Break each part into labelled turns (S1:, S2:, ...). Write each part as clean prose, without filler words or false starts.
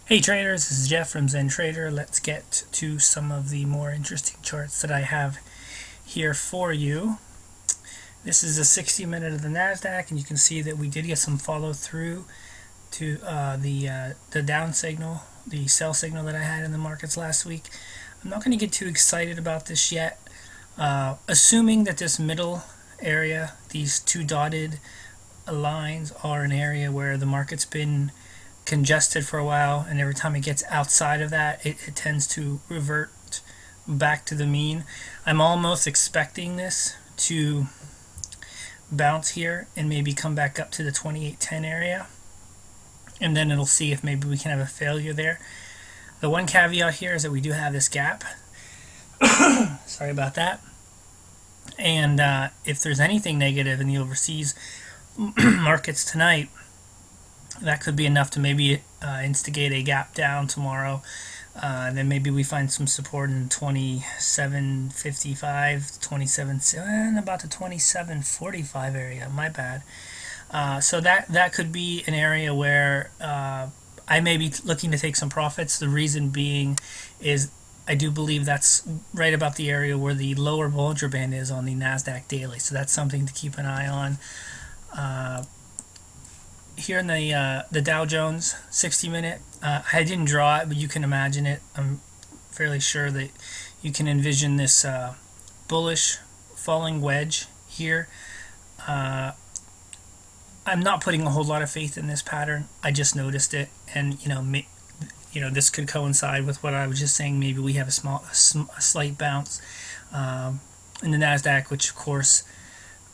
S1: Hey traders, this is Jeff from Zen Trader. Let's get to some of the more interesting charts that I have here for you. This is a 60-minute of the NASDAQ, and you can see that we did get some follow through to the down signal, the sell signal that I had in the markets last week. I'm not going to get too excited about this yet. Assuming that this middle area, these two dotted lines, are an area where the market's been congested for a while, and every time it gets outside of that, it tends to revert back to the mean. I'm almost expecting this to bounce here and maybe come back up to the 2810 area, and then it'll see if maybe we can have a failure there. The one caveat here is that we do have this gap. Sorry about that. And if there's anything negative in the overseas markets tonight, that could be enough to maybe instigate a gap down tomorrow. And then maybe we find some support in 27.55, 27, and about the 27.45 area. My bad. So that could be an area where I may be looking to take some profits. The reason being is I do believe that's right about the area where the lower Bollinger Band is on the NASDAQ daily. So that's something to keep an eye on. Here in the Dow Jones 60-minute, I didn't draw it, but you can imagine it. I'm fairly sure that you can envision this bullish falling wedge here. I'm not putting a whole lot of faith in this pattern. I just noticed it, and this could coincide with what I was just saying. Maybe we have a slight bounce in the NASDAQ, which of course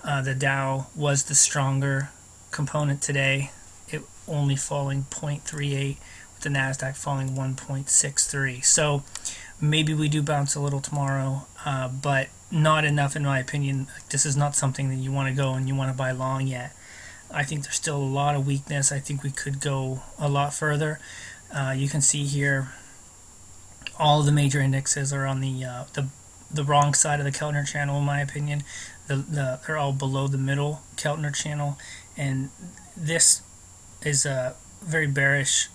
S1: the Dow was the stronger component today, it only falling 0.38 with the NASDAQ falling 1.63. So maybe we do bounce a little tomorrow, but not enough in my opinion. This is not something that you want to go and you want to buy long yet. I think there's still a lot of weakness. I think we could go a lot further. You can see here all of the major indexes are on the wrong side of the Keltner channel, in my opinion. They're all below the middle Keltner channel, and this is a very bearish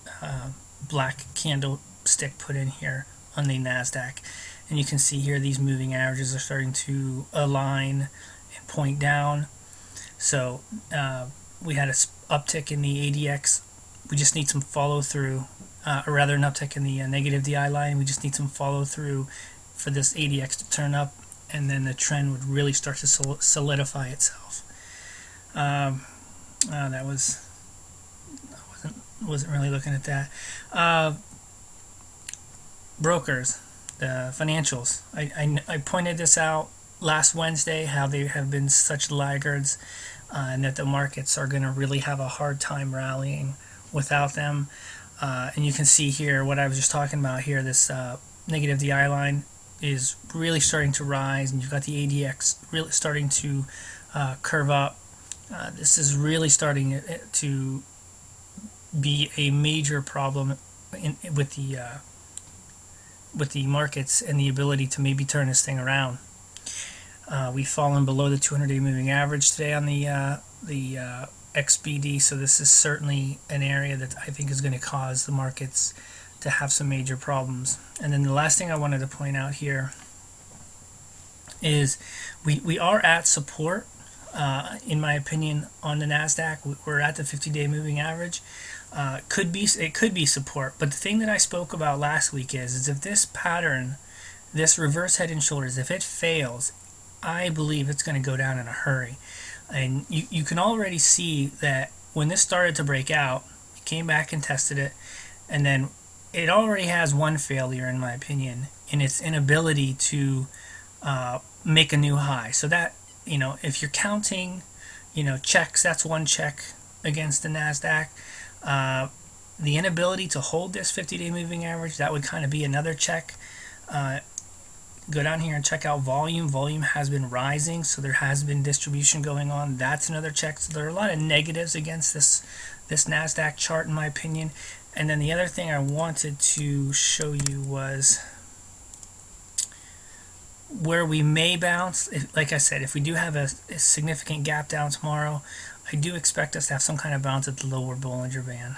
S1: black candlestick put in here on the NASDAQ. And you can see here these moving averages are starting to align and point down. So we had an uptick in the ADX. We just need some follow through, or rather an uptick in the negative DI line. We just need some follow through for this ADX to turn up, and then the trend would really start to solidify itself. I wasn't really looking at that. Brokers, the financials. I pointed this out last Wednesday, how they have been such laggards, and that the markets are going to really have a hard time rallying without them. And you can see here what I was just talking about here. This negative DI line is really starting to rise, and you've got the ADX really starting to curve up. This is really starting to be a major problem with the markets and the ability to maybe turn this thing around. We've fallen below the 200-day moving average today on the XBD, so this is certainly an area that I think is going to cause the markets to have some major problems. And then the last thing I wanted to point out here is we are at support, in my opinion, on the NASDAQ. We're at the 50-day moving average. It could be support, but the thing that I spoke about last week is if this pattern, this reverse head and shoulders, if it fails, I believe it's going to go down in a hurry. And you can already see that when this started to break out, it came back and tested it, and then it already has one failure, in my opinion, in its inability to make a new high. So that, if you're counting, checks, that's one check against the NASDAQ. The inability to hold this 50-day moving average, that would kind of be another check. Go down here and check out volume. Volume has been rising, so there has been distribution going on. That's another check. So there are a lot of negatives against this NASDAQ chart, in my opinion. And then the other thing I wanted to show you was where we may bounce. Like I said, if we do have a significant gap down tomorrow, I do expect us to have some kind of bounce at the lower Bollinger Band.